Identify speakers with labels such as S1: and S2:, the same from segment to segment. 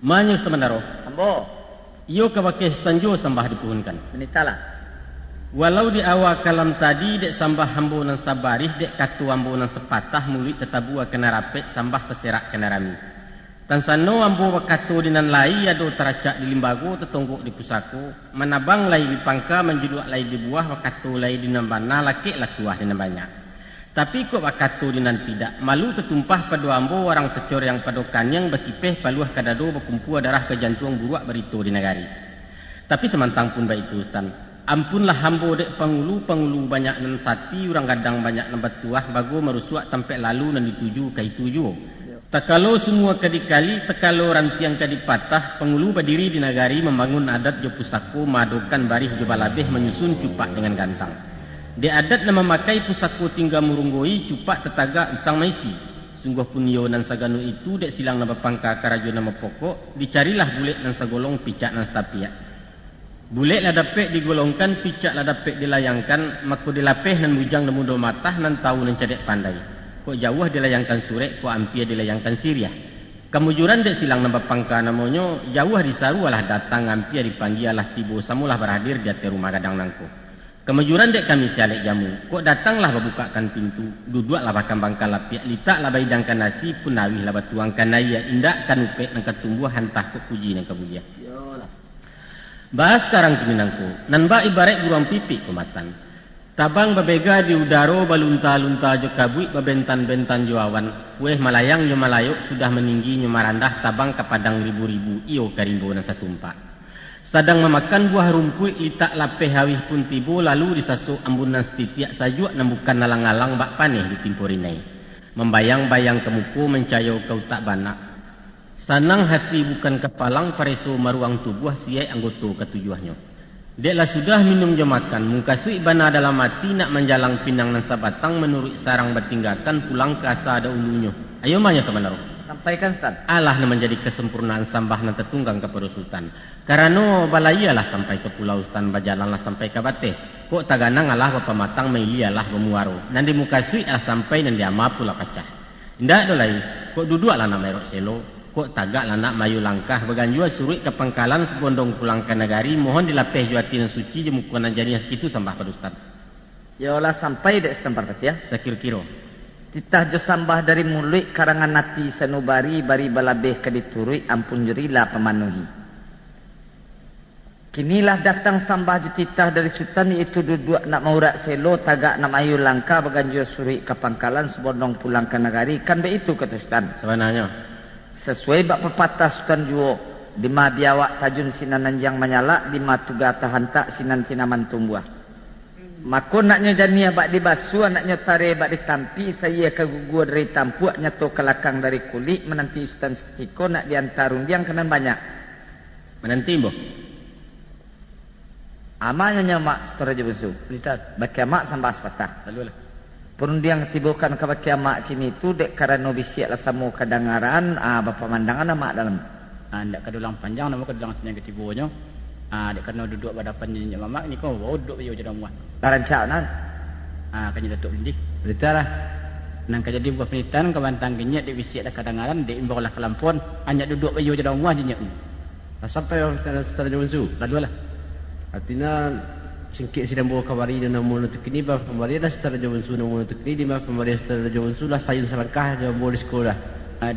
S1: Manyus temandaro.
S2: Ambo.
S1: Iyo kabake stanjo sambah dipuhunkan.
S2: Menitalah.
S1: Walau di awal kalam tadi dek sambah hambo nan sabarih dek katu hambo nan sepatah mulut tetabua kena rapek sambah terserak kena rami. Tan sano ambo wakatu dinan lai ado teracak di limbago tetonggok di pusako manabang lai di pangka menjuduak lai di buah wakatu lai dinan bana laki latuah dinan banyak. Tapi kok wakatu dinan tidak malu tetumpah pada ambo orang tecor yang padokan yang berkipeh paluah kadado berkumpul darah ke jantung buruak berito di negari. Tapi semantang pun baik itu Tan. Ampunlah hambo dek pangulu banyak nan sati orang gadang banyak nan batuah bago merusuak tampek lalu nan dituju kai tuju. Takalo semua kadikali takalo rantiang kadipatah pangulu berdiri di nagari membangun adat jo pusako madokan barih jo balabeh menyusun cupak dengan gantang. De adat nama memakai pusako tinggal murunggoi cupak tetaga utang maisi. Sungguh pun yo nan saganu itu dek silang nama pangka karajo nama pokok dicarilah bulet nan sagolong picak nan stapia. Bulet lah dapet digolongkan picak lah dapet dilayangkan mako dilapeh nan bujang nemu do matah nan tahu nan cedek pandai. Kok jauh dilayangkan surek, kok ampia dilayangkan siriah. Kemujuran dek silang nambah pangka namonyo, jauh disaru alah datang ampia dipanggil alah tibo samulah berhadir di atas rumah gadang nangko. Kemujuran dek kami sialek jamu, kok datanglah berbukakan pintu, duduklah bahkan bangka lapiak, litaklah baidangkan nasi, punawih lah batuangkan naya, indak kan upek nang ketumbuh hantah kok puji nang kebulia. Bahas sekarang keminangku, nan ba ibarat buruang pipik pemastan. Tabang babega di udaro balunta-lunta jo kabui babentan-bentan jo awan. Weh malayang jo malayok sudah meninggi nyo marandah tabang ke padang ribu-ribu iyo karimbo na satumpa. Sadang memakan buah rumput litak lapeh hawih pun tibo lalu disasuk ambunan setitiak sajuak nambukan nalang-alang bak paneh di timporinai. Membayang-bayang kemuku mencayo kau tak banak. Sanang hati bukan kepalang pareso maruang tubuh siai anggoto ketujuahnya. Deklah sudah minum jo makan, mungkasui bana dalam mati nak menjalang pinang nan sabatang menurut sarang bertinggalkan pulang ke asa ada ulunya. Ayo manya sebenarnya.
S2: Sampaikan Ustaz.
S1: Allah na menjadi kesempurnaan sambah nan tertunggang kepada Sultan. Karena balayalah sampai ke pulau Sultan bajalanlah sampai ke bateh. Kok taganang Allah bapa matang mailialah bemuaro. Nanti mukasui lah sampai nan dia mampu lah pecah. Indak dolai. Kok duduklah nak merok selo. Kok tagak lah nak mayu langkah beganjua suruh ke pangkalan sebondong pulang ke negari mohon dilapeh juatin suci jemukuan janias kitu sambah pada Ustaz.
S2: Ya Allah sampai dek setempat ya.
S1: Sekir-kiro.
S2: Titah jo sambah dari mulut karangan nati sanubari bari balabeh kediturui ampun jerilah pemanuhi. Kinilah datang sambah jo titah dari sultan iaitu duduk nak maurak selo tagak nak mayu langkah beganjua suruh ke pangkalan sebondong pulang ke negari kan be itu kata Sultan.
S1: Sebenarnya
S2: sesuai bak pepatah Sultan Juwo di ma biawak tajun sinan nanjang menyala di ma tuga tahantak sinan tinaman tumbuh. Mako naknya jania bak dibasu anaknya tare bak ditampi saya kegugur dari tampuk nyato kelakang dari kulit menanti Sultan sekiko nak diantarung diang kenan banyak.
S1: Menanti boh.
S2: Amanya nyamak setora jebusu. Lihat baki amak sambah sepatah.
S1: Lalu lah.
S2: Perundiang ketibukan ke baki amak kini tu dek karena bisiak lah samu kedengaran bapa mandangan amak dalam.
S3: Ndak kadulang panjang nama kadulang senang ketibunyo. Dek karena duduk pada panjangnya mamak ni kau duduk yo jadi rumah.
S2: Rancak nan.
S3: Kanya datuk lindih. Beritalah. Nang kajadi buah penitan kebantang ginyek dek bisiak lah kedengaran dek imbalah kelampon hanya duduk yo jadi rumah jinyek.
S4: Sampai orang setelah jawansu.
S3: Lalu lah.
S4: Artinya singkit sidang bawa kabari dan namun untuk ini bah pembari dah setelah jawansu namun untuk ini di bah pembari setelah jawansu lah sayun selangkah jauh boleh sekolah.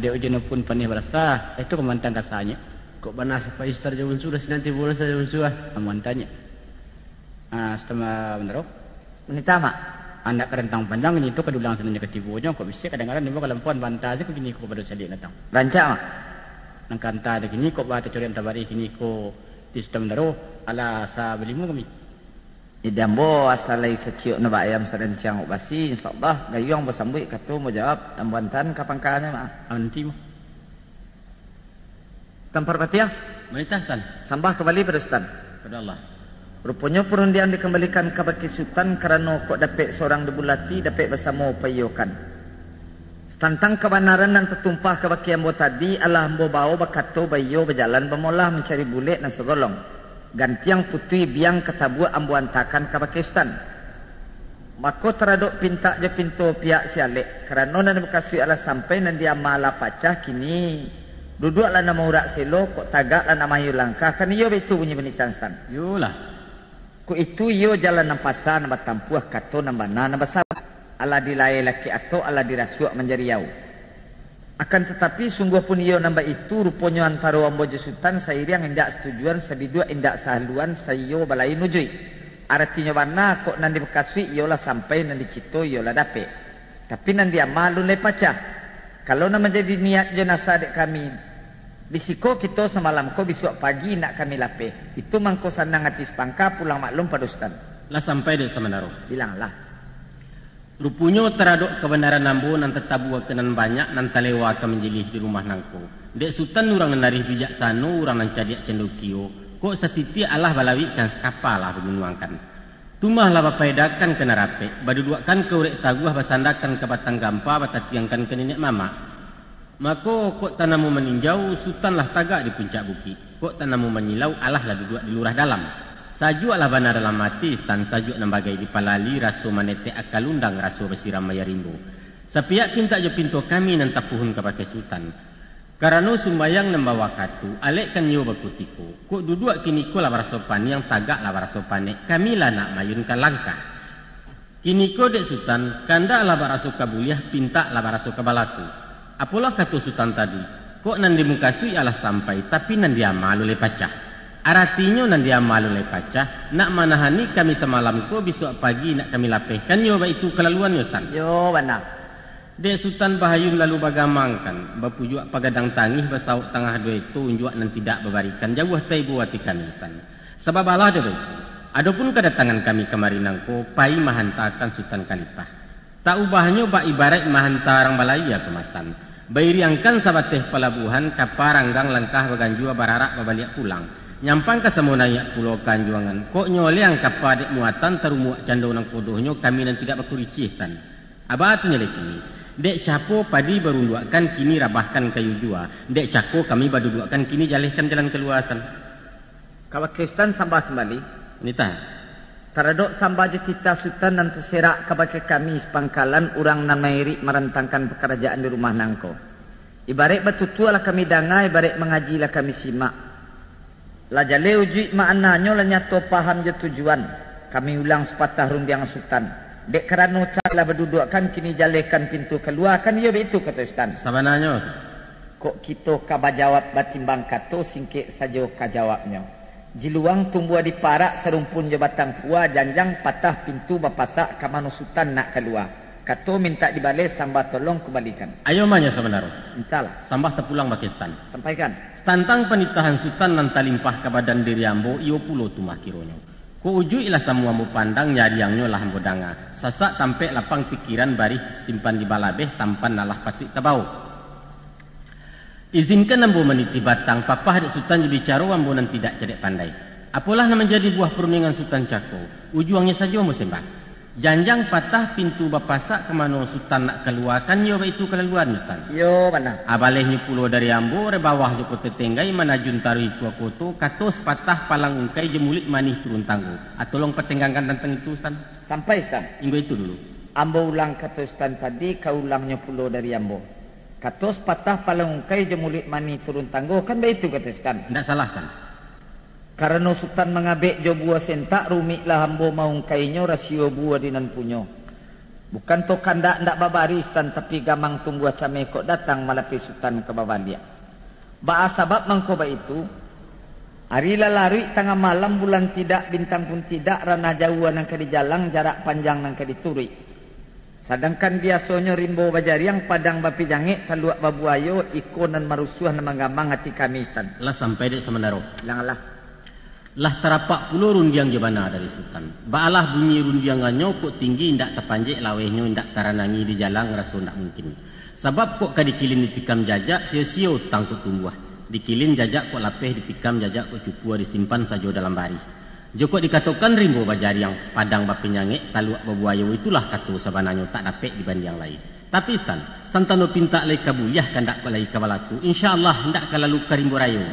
S3: Dia ujian pun panih berasa itu kemantang kasanya.
S4: Kok panas apa setelah jawansu dah nanti boleh setelah jawansu lah.
S3: Amantanya. Setelah benar.
S2: Menita mak.
S3: Anak kerentang panjang ini itu kedulang senangnya ketibunya kok bisa kadang-kadang dia kalau puan bantah aja begini kok pada salik datang.
S2: Rancak mak.
S3: Nang kanta ada gini kok bata curian tabari gini kok di sistem daro ala sa belimu kami.
S2: Idambo asalai seciuk na bayam serencang basi insyaallah gayung bersambut katu mau jawab ambantan kapan kalanya mak.
S3: Nanti mo.
S2: Tampar patiah.
S1: Menitah Sultan.
S2: Sambah kembali pada Sultan.
S1: Pada Allah.
S2: Rupanya perundian dikembalikan ke baki Sultan kerana kok dapat seorang debulati dapat bersama payokan. Tentang kebenaran dan tertumpah ke baki ambo tadi Allah ambo bawa bakato bayo berjalan bermula mencari bulet dan segolong. Gantiang putui biang ketabu ambo antakan ke baki Sultan. Maka teraduk pinta je pintu pihak sialek kerana nan bekasui Allah sampai nan dia malah pacah kini Duduklah nama urak selo, kok tagaklah nama yu langkah. Kan iyo itu bunyi benitan stan.
S1: Yulah.
S2: Ku itu iyo jalan nampasa, nambah tampuah, kato, nambah na, nambah sabat. Ala dilai laki atau ala dirasuak menjadi yau. Akan tetapi sungguh pun iyo nambah itu rupanya antara wambojo sultan sairiang indak setujuan sabidua indak sahaluan sayo balai nujui. Artinya mana kok nanti bekasui iyolah sampai nanti cito iyolah dape. Tapi nanti amalun lepacah. Kalau nama jadi niat jenazah dek kami bisiko kita semalam ko besok pagi nak kami lape. Itu mangko sandang atis pangka pulang maklum pada ustaz.
S1: Lah sampai dek Samandaro.
S2: Bilanglah.
S1: Rupunyo teraduk kebenaran nambu nan tetabu kenan banyak nan talewa ke menjilih di rumah nangko. Dek sultan orang narih bijaksana orang nan cadiak cendukio. Kok setiti Allah balawikan sekapalah begunuangkan. Tumahlah bapaidakan kena rape. Baduduakan ke urek taguah basandakan ke batang gampa batatiangkan ke nenek mama. Maka kok tanamu meninjau sultanlah tagak di puncak bukit. Kok tanamu menyilau Allah lah duduk di lurah dalam. Sajuk lah bana dalam mati stan sajuk nambagai di palali raso manete akalundang raso besiram mayarimbo. Sapiak pinta jo pintu kami nan tapuhun kepada sultan. Karena sumbayang nembawa katu alek kan yo bakutiko. Kok duduk kini ko lah barasopan yang tagak lah barasopane. Kami lah nak mayun ka langkah. Kini ko dek sultan kanda lah baraso kabuliah pinta lah baraso kabalaku. Apalah kata sultan tadi. Kok nan dimukasui Allah sampai tapi nan dia malu le pacah. Artinya nan dia malu le pacah nak manahani kami semalam ko besok pagi nak kami lapehkan yo itu kelaluan yo Ustaz.
S2: Yo benar.
S1: Dek sultan bahayun lalu bagamangkan bapujuk pagadang tangih basauk tengah dua itu unjuk nan tidak babarikan jauh tai buati kami Ustaz. Sebab Allah ada itu. Adapun kedatangan kami kemari nangko pai mahantakan sultan khalifah. Tak ubahnya ba ibarat mahantarang balaya ke mastan. Bairiangkan sabateh pelabuhan kaparanggang langkah baganjua bararak babaliak pulang. Nyampang ke semua nayak pulau kanjuangan. Kok nyoliang kapadek muatan terumuak candau nang kodohnya kami nan tidak bakuricih tan. Abah tu nyelek ini. Dek capo padi berunduakan kini rabahkan kayu jua. Dek cako kami baduduakan kini jalihkan jalan keluar tan.
S2: Kalau Kristen sambah kembali.
S1: Ini tan.
S2: Taradok sambah je cita sultan dan terserak kepada kami sepangkalan orang nan mairi merentangkan pekerjaan di rumah nangko. Ibarat betutualah kami dangai, ibarat mengajilah kami simak. La jale uji maknanya la nyato paham je tujuan. Kami ulang sepatah rundiang sultan. Dek kerana cara berdudukkan kini jalekan pintu keluar kan ia begitu kata ustaz.
S1: Sabananya.
S2: Kok kita kaba jawab batimbang kato singkik saja ka jawabnya. Jiluang tumbuh di parak serumpun je batang puah janjang patah pintu bapasak ka mano sultan nak keluar. Kato minta dibalik sambah tolong kembalikan.
S1: Ayo manya sebenarnya.
S2: Entahlah.
S1: Sambah terpulang Pakistan.
S2: Sampaikan.
S1: Tantang penitahan sultan nan talimpah ke badan diri ambo iyo pulo tumah kironyo. Ko uju ilah semua mu pandang nyariangnya lah ambo danga. Sasak tampe lapang pikiran baris simpan di balabeh tampan nalah patik tabau. Izinkan ambo meniti batang papah dek sultan je bicara ambo nan tidak cedek pandai. Apalah nama menjadi buah perundingan sultan cako. Ujuangnya saja ambo sembah. Janjang patah pintu bapasak ke mana sultan nak keluarkan yo itu kelaluan sultan.
S2: Yo benar.
S1: Abalehnya pulau dari ambo re bawah joko tetenggai mana juntaru itu koto katos patah palang ungkai jemulik manih turun tanggo. Atolong petenggangkan tentang itu sultan.
S2: Sampai ustaz.
S1: Inggo itu dulu.
S2: Ambo ulang kata ustaz tadi kau ulangnya pulau dari ambo. Katos patah palang ungkai jemulik manih turun tanggo kan begitu kata ustaz.
S1: Tidak salah kan?
S2: Karena sultan mengabek jo buah sentak rumiklah hambo maung kainyo rasio buah dinan punyo. Bukan to kandak ndak babari sultan tapi gamang tunggu acame kok datang malapi sultan ke babalia. Ba sebab mangko ba itu hari larui tengah malam bulan tidak bintang pun tidak ranah jauhan nang di jalang jarak panjang nang dituri. Sedangkan biasanya rimbo bajariang padang bapi jangik kaluak babuayo ikon dan marusuh nama gamang hati kami sultan.
S1: Lah sampai dek semendaro.
S2: Langlah.
S1: Lah terapak puluh rundiang jebana dari sultan. Baalah bunyi rundiangannya kok tinggi ndak terpanjek lawehnya ndak taranangi di jalan rasa ndak mungkin. Sebab kok kadikilin ditikam jajak sio-sio tangkut tumbuh. Dikilin jajak kok lapeh ditikam jajak kok cupua disimpan saja dalam bari. Joko dikatakan rimbo bajari yang padang bapi nyangek taluak babuayo itulah kata sabananya tak dapat dibanding yang lain. Tapi stan santano pinta lai kabuyah kan ndak kalai kabalaku. Insyaallah ndak kalalu karimbo rayo.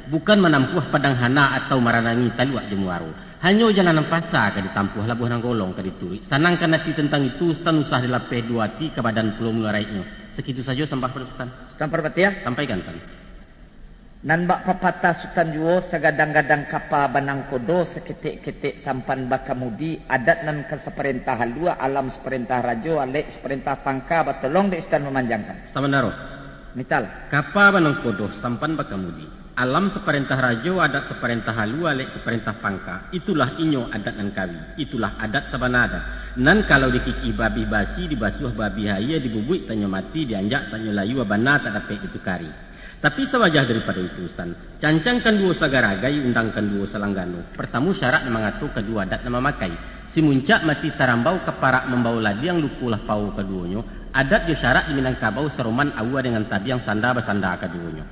S1: Bukan menampuh padang hana atau maranangi taluak jemuaro. Hanya jalan pasar ke ditampuh labuh nang golong ke dituri. Sanangkan hati tentang itu stan usah dilapeh dua hati ke badan pulau mularaiknya. Segitu saja sambah pada sultan.
S2: Sultan Parbatia
S1: sampaikan kan.
S2: Nan bak papatah Sultan Juo sagadang-gadang kapa banang kodo seketik-ketik sampan bakamudi adat nan keseperintah halua alam seperintah rajo alek seperintah pangka batolong dek Ustaz memanjangkan.
S1: Ustaz Mandaro.
S2: Mital.
S1: Kapa banang kodo sampan bakamudi. Alam seperintah rajo adat seperintah halua alek seperintah pangka. Itulah inyo adat nan kawi. Itulah adat sabana adat. Nan kalau dikiki babi basi dibasuh babi haya dibubuik tanyo mati dianjak tanyo layu abana tak dapat ditukari. Tapi sewajah daripada itu Ustaz, cancangkan dua sagaragai, undangkan dua salanggano. Pertama syarat mengatur kedua adat nama makai. Si muncak mati tarambau keparak membau ladiang lukulah pau keduanya. Adat dia syarat di Minangkabau seruman awa dengan tabiang sanda basanda keduanya.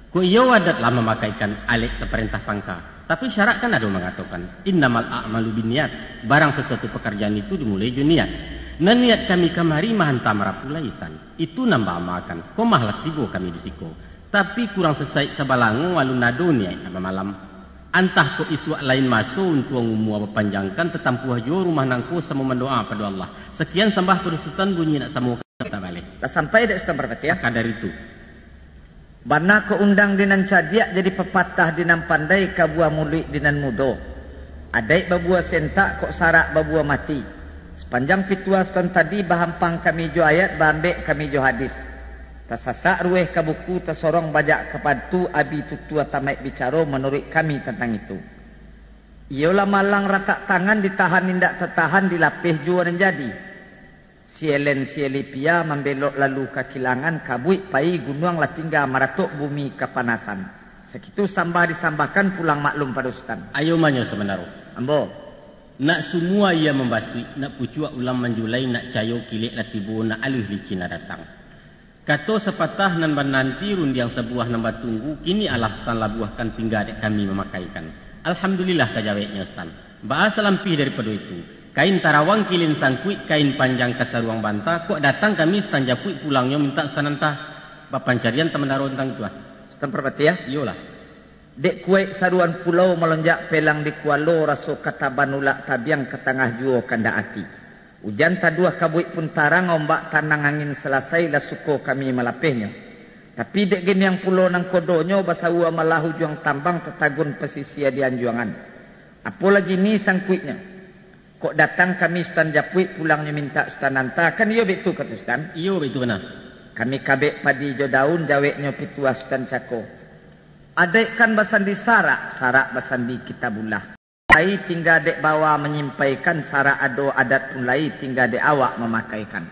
S1: Ku iyo adat lah memakaikan alek seperintah pangka. Tapi syarat kan ada mengatakan innamal a'malu binniat. Barang sesuatu pekerjaan itu dimulai juniat. Nan niat kami kamari mahanta marapulai Ustaz. Itu nambah makan. Kau mahlat tibo kami disiko. Tapi kurang selesai sebalangu walu nado ni apa malam. Antah ko iswa lain masuk untuk umum apa panjangkan tetampuh jo rumah nangku sama mendoa pada Allah. Sekian sembah perusutan bunyi nak samu tak balik.
S2: Dah sampai dak Ustaz berbat ya.
S1: Sekadar itu.
S2: Bana ko undang dinan cadiak jadi pepatah dinan pandai ka buah mulik dinan mudo. Adai babua sentak kok sarak babua mati. Sepanjang pitua Ustaz tadi bahampang kami jo ayat bambek kami jo hadis. Tasasak rueh ke buku tersorong bajak kepadu abi tutua tamat bicara menurut kami tentang itu. Ialah malang ratak tangan ditahan tindak tertahan dilapih jua dan jadi. Sielen sielipia membelok lalu ke kilangan kabuik pai gunung lah tinggal maratuk bumi kepanasan. Sekitu sambah disambahkan pulang maklum pada Ustaz.
S1: Ayo manyo sebenarnya.
S2: Ambo.
S1: Nak semua ia membasui, nak pucuk ulam menjulai, nak cayo kilik latibu, nak alih licin datang. Kato sepatah nan nanti rundiang sebuah nambah tunggu kini Allah Ustaz labuahkan tinggal dek kami memakaikan. Alhamdulillah tajaweknya Ustaz. Bahasa lampih daripada itu. Kain tarawang kilin sangkuit kain panjang kasaruang bantah kok datang kami Ustaz japui pulangnya minta Ustaz nantah papancarian teman daro tentang itu.
S2: Ustaz perbati ya.
S1: Iyalah.
S2: Dek kuek saruan pulau melonjak pelang di kualo raso kata banulak tabiang ke tengah juo kanda ati. Hujan taduah kabuik pun tarang ombak tanang angin selesai lah suko kami melapihnya. Tapi dek gini yang pulau nang kodonyo basawa malahu juang tambang tetagun pesisia di anjuangan. Apalah jini sangkuitnya. Kok datang kami Ustaz japuik pulangnya minta Ustaz nanta. Kan iyo betul kata Ustaz.
S1: Iyo betul benar.
S2: Kami kabek padi jo daun jaweknya pitua Ustaz cako. Adek kan basandi sarak. Sarak basandi kitabullah. Lai tinggal dek bawa menyimpaikan sara ado adat pun lai tinggal dek awak memakaikan.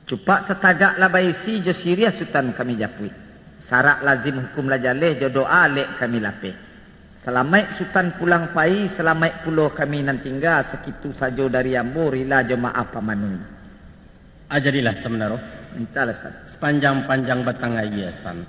S2: Cupak tetagak labai si jo siria Sultan kami japui. Sara lazim hukum lajaleh jo doa lek kami lapeh. Selamai Sultan pulang pai, selamai pulau kami nan tinggal sekitu sajo dari ambo rila jo maaf pamanun.
S1: Ajadilah sebenarnya.
S2: Mintalah Ustaz.
S1: Sepanjang-panjang batang ayi Ustaz.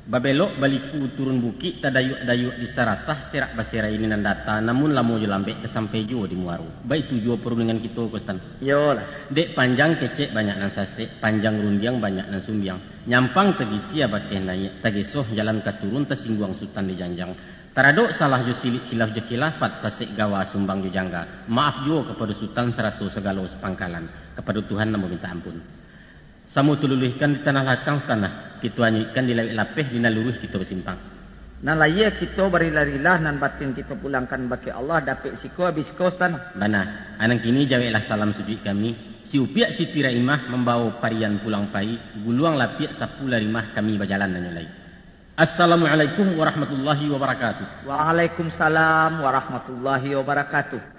S1: Babelok baliku turun bukit tadayuk-dayuk di sarasah serak basira ini nan data namun lamu jo lambek ke sampai jo di muaru. Baik tu jo perundingan kita Ustaz.
S2: Yolah.
S1: Dek panjang kecek banyak nan sasek, panjang rundiang banyak nan sumbiang. Nyampang tegisi abakeh naik, tagesoh jalan keturun tersingguang Sultan di janjang. Taradok salah jo silik khilaf je khilafat sasek gawa sumbang jo jangga. Maaf jo kepada Sultan seratu segala sepangkalan. Kepada Tuhan namu minta ampun. Samu tululihkan di tanah lakang tanah. Kita anyikkan di lapeh di nalurus kita bersimpang.
S2: Nan laya kita berilah-rilah nan batin kita pulangkan bagi Allah dapat siko habis siko Ustaz.
S1: Bana, anang kini jaweklah salam sujud kami. Si upiak si tiraimah membawa parian pulang pai, guluang lapiak sapula rimah kami berjalan dan nyolai. Assalamualaikum warahmatullahi wabarakatuh.
S2: Waalaikumsalam warahmatullahi wabarakatuh.